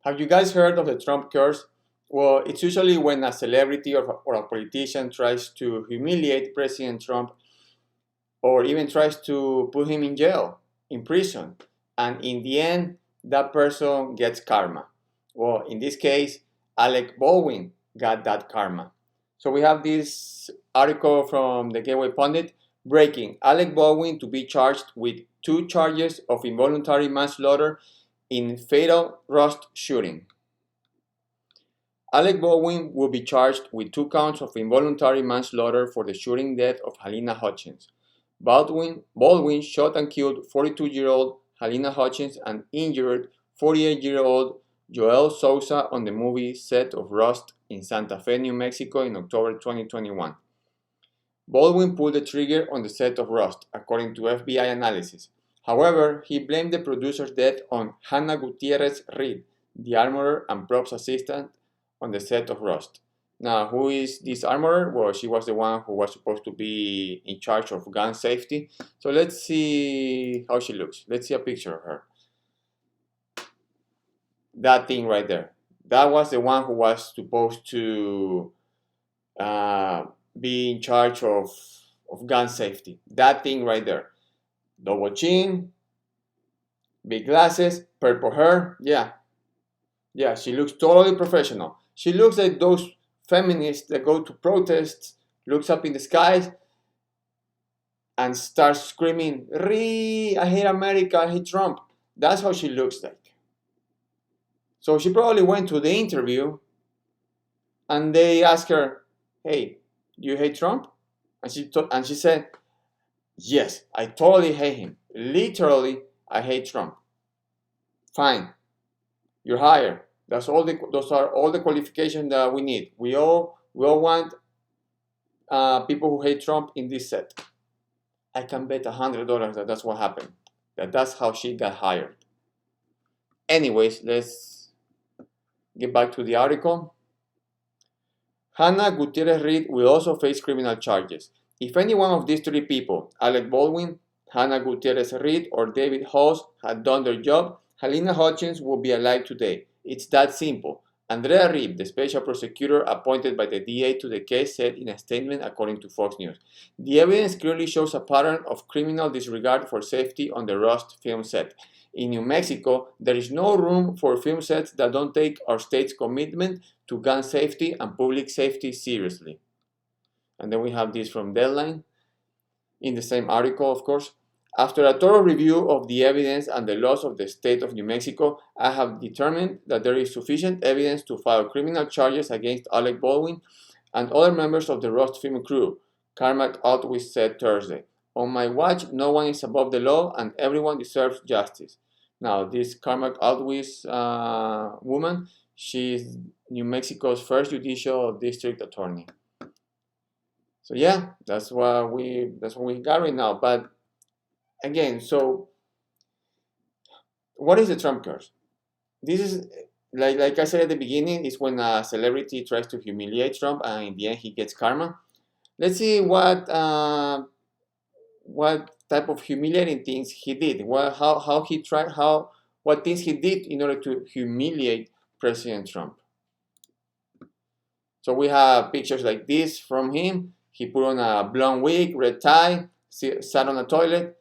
Have you guys heard of the Trump curse? Well, it's usually when a celebrity or a politician tries to humiliate President Trump or even tries to put him in jail, in prison. And in the end, that person gets karma. Well, in this case, Alec Baldwin got that karma. So we have this article from the Gateway Pundit. Breaking: Alec Baldwin to be charged with 2 charges of involuntary manslaughter in fatal Rust shooting. Alec Baldwin will be charged with 2 counts of involuntary manslaughter for the shooting death of Helena Hutchins. Baldwin shot and killed 42-year-old Helena Hutchins and injured 48-year-old Joel Souza on the movie set of Rust in Santa Fe, New Mexico in October 2021. Baldwin pulled the trigger on the set of Rust, according to FBI analysis. However, he blamed the producer's death on Hannah Gutierrez Reed, the armorer and props assistant on the set of Rust. Now, who is this armorer? Well, she was the one who was supposed to be in charge of gun safety. So let's see how she looks. Let's see a picture of her. That thing right there. That was the one who was supposed to be in charge of gun safety. That thing right there. Double chin, big glasses, purple hair. Yeah, she looks totally professional. She looks like those feminists that go to protests, looks up in the skies, and starts screaming, I hate America, I hate Trump. That's how she looks like. So she probably went to the interview and they asked her, hey, do you hate Trump? And she said, yes, I totally hate him. Literally, I hate Trump. Fine, you're hired. Those are all the qualifications that we need. We all want people who hate Trump in this set. I can bet $100 that that's what happened. That's how she got hired. Anyways, let's get back to the article. Hannah Gutierrez Reed will also face criminal charges. If any one of these 3 people, Alec Baldwin, Hannah Gutierrez Reed, or David Hawes, had done their job, Helena Hutchins would be alive today. It's that simple. Andrea Reed, the special prosecutor appointed by the DA to the case, said in a statement according to Fox News. The evidence clearly shows a pattern of criminal disregard for safety on the Rust film set. In New Mexico, there is no room for film sets that don't take our state's commitment to gun safety and public safety seriously. And then we have this from Deadline, in the same article, of course. After a thorough review of the evidence and the laws of the state of New Mexico, I have determined that there is sufficient evidence to file criminal charges against Alec Baldwin and other members of the Rust film crew, Carmack Altwis said Thursday. On my watch, no one is above the law and everyone deserves justice. Now, this Carmack Altwis woman, she's New Mexico's first judicial district attorney. So yeah, that's what we got right now. But again, so what is the Trump curse? This is like I said at the beginning, is when a celebrity tries to humiliate Trump and in the end he gets karma. Let's see what type of humiliating things he did. What things he did in order to humiliate President Trump. So we have pictures like this from him. He put on a blonde wig, red tie, sat on a toilet,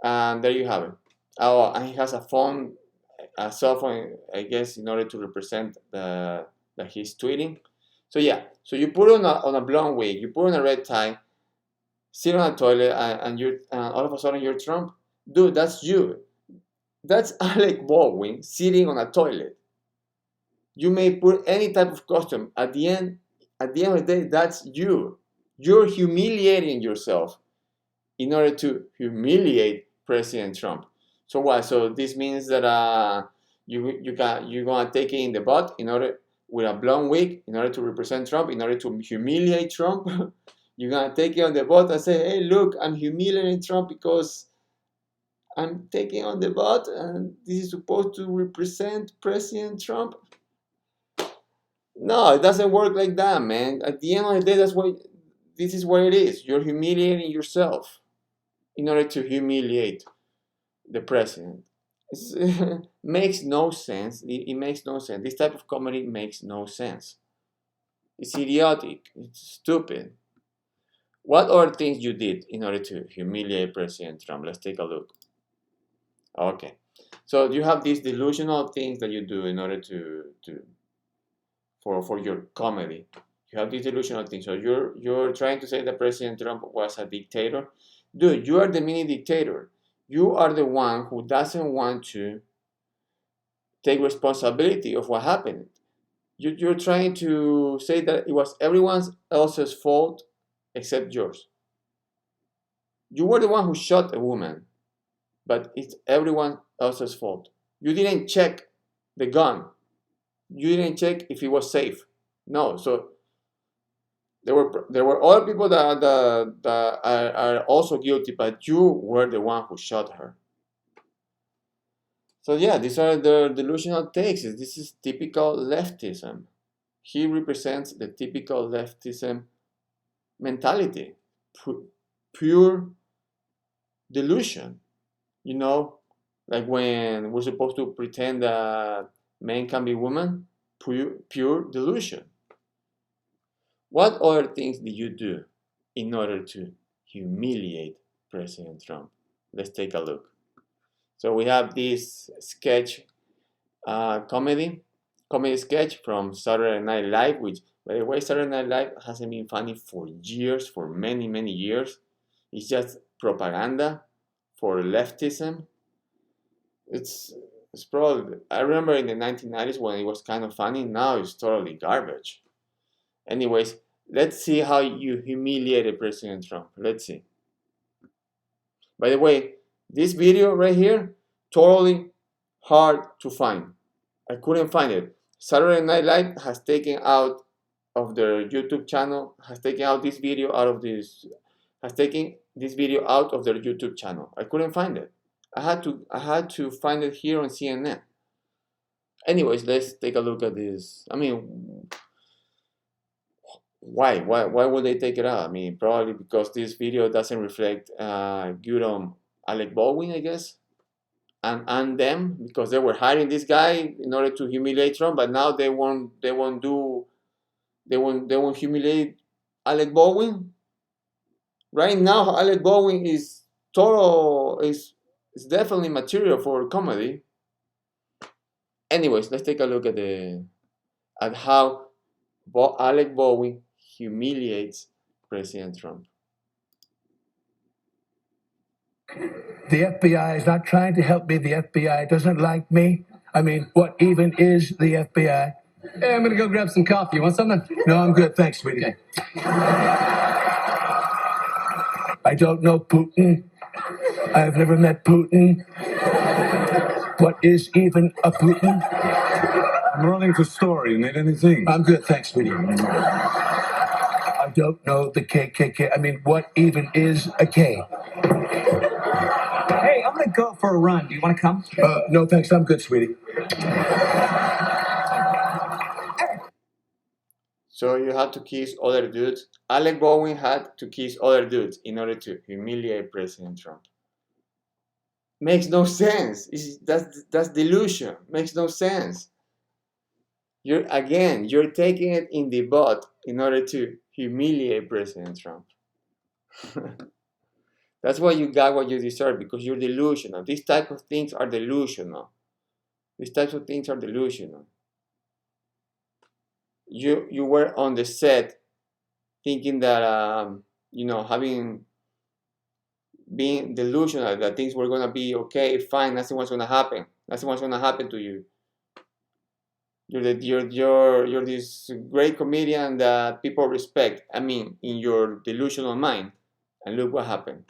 and there you have it. Oh, and he has a cell phone, I guess, in order to represent that he's tweeting. So yeah, so you put on a blonde wig, you put on a red tie, sit on a toilet, and you're all of a sudden you're Trump. Dude, that's you. That's Alec Baldwin sitting on a toilet. You may put any type of costume. At the end of the day, that's you. You're humiliating yourself in order to humiliate President Trump. So what? So this means that you're gonna take it in the butt with a blonde wig in order to represent Trump, in order to humiliate Trump. You're gonna take it on the butt and say, "Hey, look, I'm humiliating Trump because I'm taking on the butt, and this is supposed to represent President Trump." No, it doesn't work like that, man. At the end of the day, this is what it is. You're humiliating yourself in order to humiliate the president. It's, makes no sense. It makes no sense. This type of comedy makes no sense. It's idiotic. It's stupid. What other things you did in order to humiliate President Trump? Let's take a look. Okay. So you have these delusional things that you do in order to for your comedy. You have these delusional things. So you're trying to say that President Trump was a dictator. Dude, you are the mini dictator. You are the one who doesn't want to take responsibility of what happened. You're trying to say that it was everyone else's fault except yours. You were the one who shot a woman, but it's everyone else's fault. You didn't check the gun. You didn't check if it was safe. No, so there were other people that are also guilty, but you were the one who shot her. So yeah, these are the delusional takes. This is typical leftism. He represents the typical leftism mentality, pure delusion. You know, like when we're supposed to pretend that men can be women, pure delusion. What other things did you do in order to humiliate President Trump? Let's take a look. So we have this sketch, comedy sketch from Saturday Night Live, which, by the way, Saturday Night Live hasn't been funny for years, for many, many years. It's just propaganda for leftism. It's probably, I remember in the 1990s when it was kind of funny. Now it's totally garbage. Anyways, let's see how you humiliated President Trump. Let's see. By the way, this video right here, totally hard to find. I couldn't find it. Saturday Night Live has taken out of their YouTube channel, has taken this video out of their YouTube channel. I couldn't find it. I had to find it here on CNN. Anyways, let's take a look at this. I mean, why would they take it out? I mean, probably because this video doesn't reflect good on Alec Baldwin, I guess, and them, because they were hiring this guy in order to humiliate Trump, but now they won't humiliate Alec Baldwin. Right now, Alec Baldwin is definitely material for comedy. Anyways, let's take a look at how Alec Baldwin humiliates President Trump. The FBI is not trying to help me. The FBI doesn't like me. I mean, what even is the FBI? Hey, I'm gonna go grab some coffee. You want something? No, I'm good. Thanks, sweetie. Okay. I don't know Putin. I've never met Putin. What is even a Putin? I'm running for story. You need anything? I'm good. Thanks, sweetie. I don't know the KKK. I mean, what even is a K? Hey, I'm gonna go for a run. Do you want to come? No, thanks. I'm good, sweetie. So you had to kiss other dudes. Alec Baldwin had to kiss other dudes in order to humiliate President Trump. Makes no sense. That's delusion. Makes no sense. You're taking it in the butt in order to humiliate President Trump. That's why you got what you deserve, because you're delusional. These type of things are delusional. These types of things are delusional. You were on the set thinking that being delusional, that things were gonna be okay, fine, nothing was gonna happen. Nothing was gonna happen to you. You're this great comedian that people respect. I mean, in your delusional mind. And look what happened.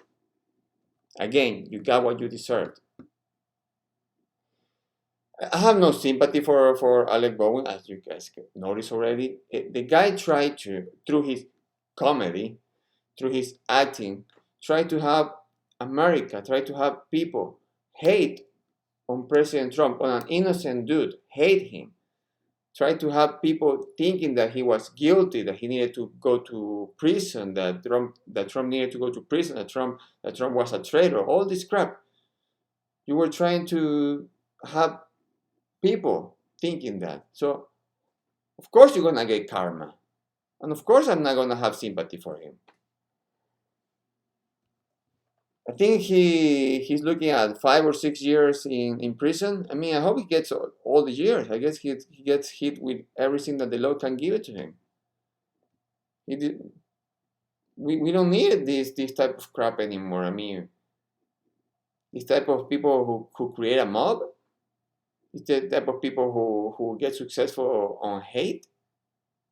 Again, you got what you deserved. I have no sympathy for Alec Baldwin, as you guys can notice already. The guy tried to, through his comedy, through his acting, try to have America, try to have people hate on President Trump, on an innocent dude, hate him. Try to have people thinking that he was guilty, that he needed to go to prison, that Trump needed to go to prison, that Trump was a traitor, all this crap. You were trying to have people thinking that. So of course you're gonna get karma, and of course I'm not gonna have sympathy for him. I think he's looking at 5 or 6 years in prison. I mean, I hope he gets all the years. I guess he gets hit with everything that the law can give it to him. He did, we don't need this type of crap anymore. I mean, this type of people who create a mob, this type of people who get successful on hate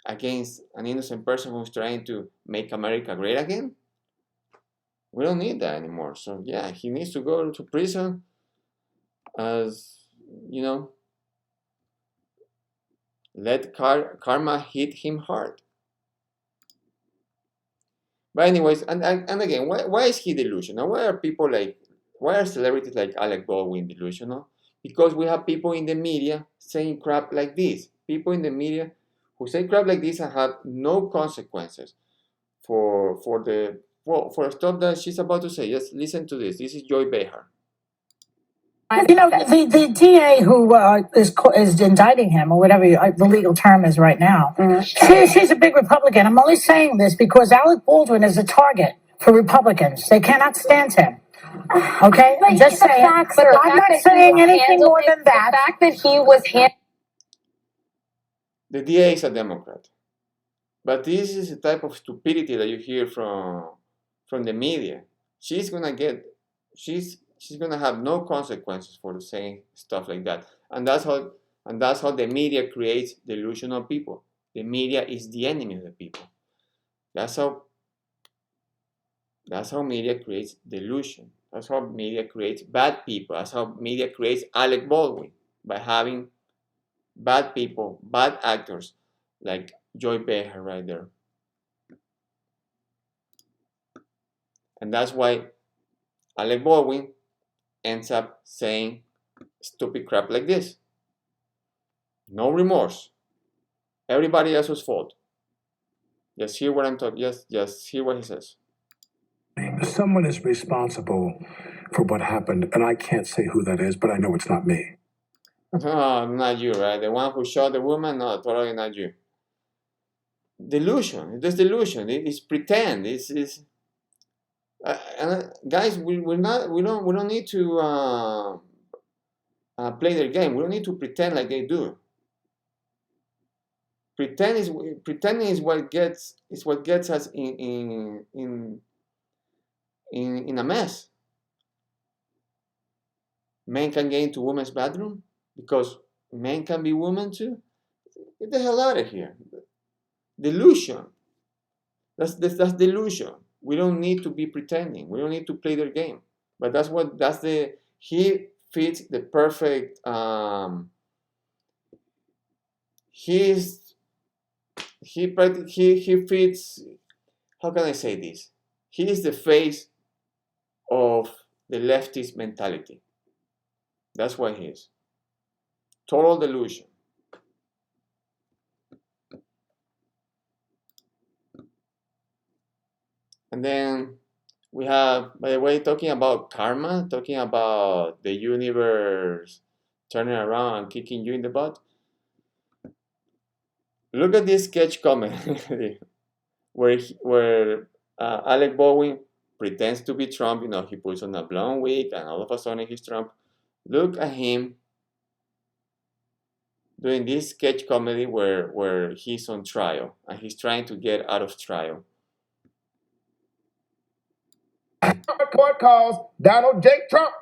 against an innocent person who's trying to make America great again. We don't need that anymore. So yeah, he needs to go to prison, as you know, let karma hit him hard. But anyways, and again, why is he delusional? Why are celebrities like Alec Baldwin delusional? Because we have people in the media saying crap like this. People in the media who say crap like this and have no consequences for the for stuff that she's about to say. Just listen to this. This is Joy Behar. The DA who is indicting him, or whatever the legal term is right now, she's a big Republican. I'm only saying this because Alec Baldwin is a target for Republicans. They cannot stand him. Okay? But Just saying. But I'm not saying anything more than that. The fact that he was The DA is a Democrat. But this is the type of stupidity that you hear from the media. She's gonna have no consequences for saying stuff like that. And that's how the media creates delusional people. The media is the enemy of the people. That's how media creates delusion. That's how media creates bad people. That's how media creates Alec Baldwin, by having bad people, bad actors like Joy Behar right there. And that's why Alec Baldwin ends up saying stupid crap like this. No remorse. Everybody else's fault. Just hear what I'm talking. Just hear what he says. Someone is responsible for what happened, and I can't say who that is, but I know it's not me. No, not you, right? The one who shot the woman? No, totally not you. Delusion. It's delusion. It's pretend. Guys, we don't need to play their game. We don't need to pretend like they do. Pretending is what gets us in a mess. Men can get into women's bathroom because men can be women too. Get the hell out of here. Delusion. That's delusion. We don't need to be pretending. We don't need to play their game. But he fits the perfect. He fits. How can I say this? He is the face of the leftist mentality. That's what he is. Total delusion. And then we have, by the way, talking about karma, talking about the universe turning around and kicking you in the butt. Look at this sketch comedy where Alec Baldwin pretends to be Trump. He puts on a blonde wig and all of a sudden he's Trump. Look at him doing this sketch comedy where he's on trial and he's trying to get out of trial. Court calls Donald J. Trump.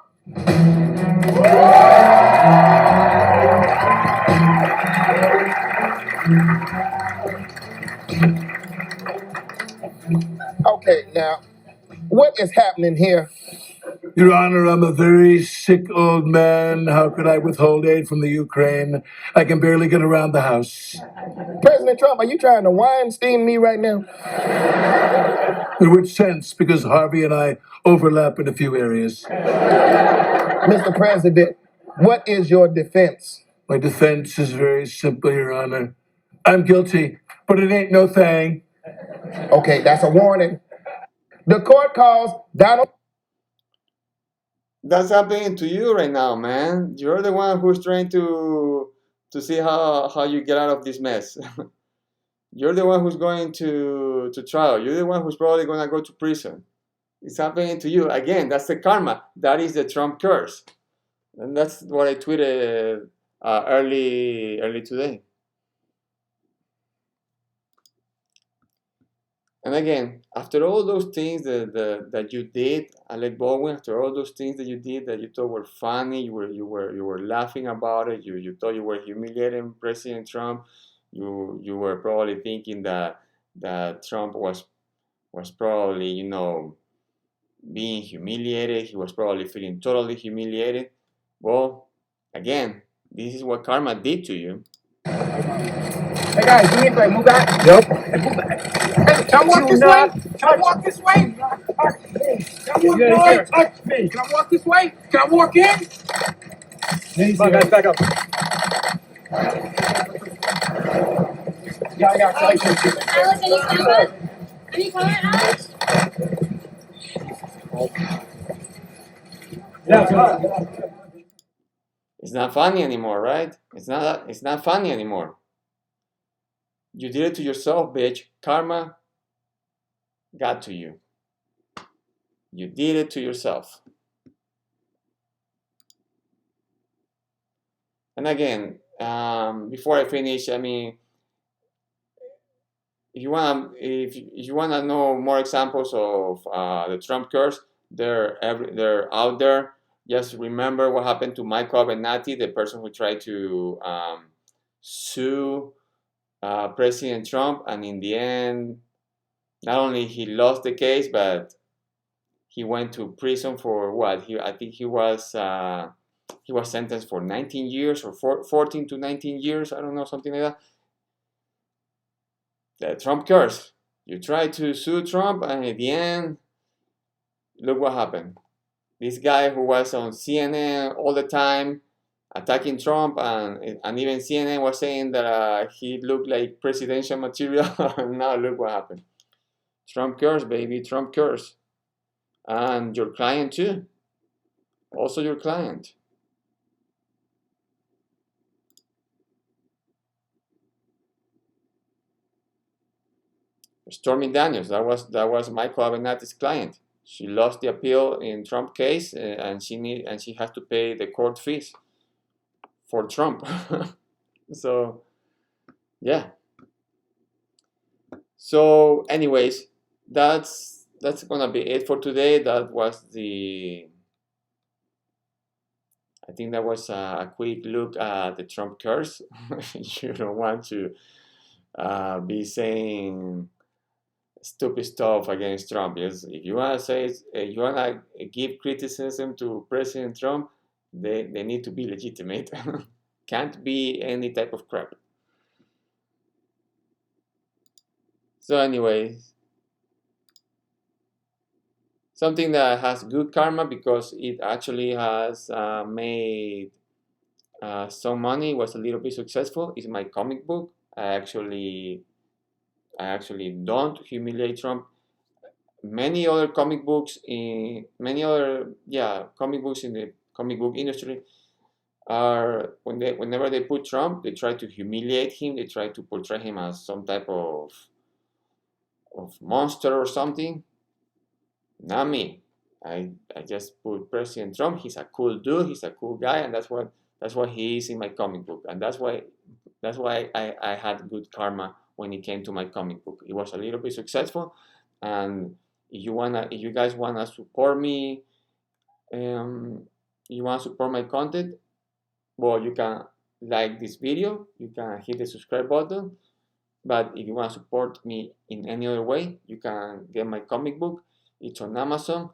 Okay, now, what is happening here? Your Honor, I'm a very sick old man. How could I withhold aid from the Ukraine? I can barely get around the house. President Trump, are you trying to Weinstein me right now? In which sense? Because Harvey and I overlap in a few areas. Mr. President, what is your defense? My defense is very simple, Your Honor. I'm guilty, but it ain't no thing. Okay, that's a warning. The court calls Donald. That's happening to you right now, man. You're the one who's trying to see how you get out of this mess. You're the one who's going to trial. You're the one who's probably going to go to prison. It's happening to you. Again, that's the karma. That is the Trump curse. And that's what I tweeted early today. And again, after all those things that you did, Alec Baldwin, after all those things that you did that you thought were funny, you were laughing about it, you thought you were humiliating President Trump, you were probably thinking that Trump was probably, being humiliated, he was probably feeling totally humiliated. Well, again, this is what karma did to you. Hey guys, do me a favor, move back. Nope. Hey, can I walk Do this not way? Can I walk this way? Can I walk You this way? touch me. Can I walk this way? Can I walk in? Come on, guys, back up. Yeah, I got Alec, any comment? Any comment, Alec? Yeah, It's not funny anymore, right? It's not funny anymore. You did it to yourself, bitch. Karma got to you. You did it to yourself. And again, before I finish, I mean, if you wanna know more examples of the Trump curse, they're out there. Just remember what happened to Michael Avenatti, the person who tried to sue President Trump, and in the end, not only he lost the case, but he went to prison for what? I think he was sentenced for 19 years or 14 to 19 years. I don't know, something like that. The Trump curse. You try to sue Trump, and at the end, look what happened. This guy who was on CNN all the time attacking Trump, and even CNN was saying that he looked like presidential material. Now look what happened. Trump curse, baby, Trump curse. And your client too. Also your client. Stormy Daniels, that was Michael Avenatti's client. She lost the appeal in Trump case, and she has to pay the court fees for Trump. So yeah. So anyways, that's gonna be it for today. I think that was a quick look at the Trump curse. You don't want to be saying stupid stuff against Trump. Yes, if you want to say, you want to give criticism to President Trump, they need to be legitimate. Can't be any type of crap. So anyway, something that has good karma because it actually has made some money, was a little bit successful, is my comic book. I actually don't humiliate Trump. Many other comic books in the comic book industry are whenever they put Trump, they try to humiliate him. They try to portray him as some type of monster or something. Not me. I just put President Trump. He's a cool dude. He's a cool guy, and that's what he is in my comic book, and that's why I had good karma when it came to my comic book. It was a little bit successful, and if you guys wanna support me, you wanna support my content, well, you can like this video, you can hit the subscribe button. But if you want to support me in any other way, you can get my comic book. It's on Amazon.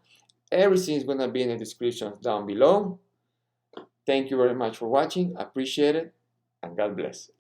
Everything is gonna be in the description down below. Thank you very much for watching. Appreciate it, and God bless.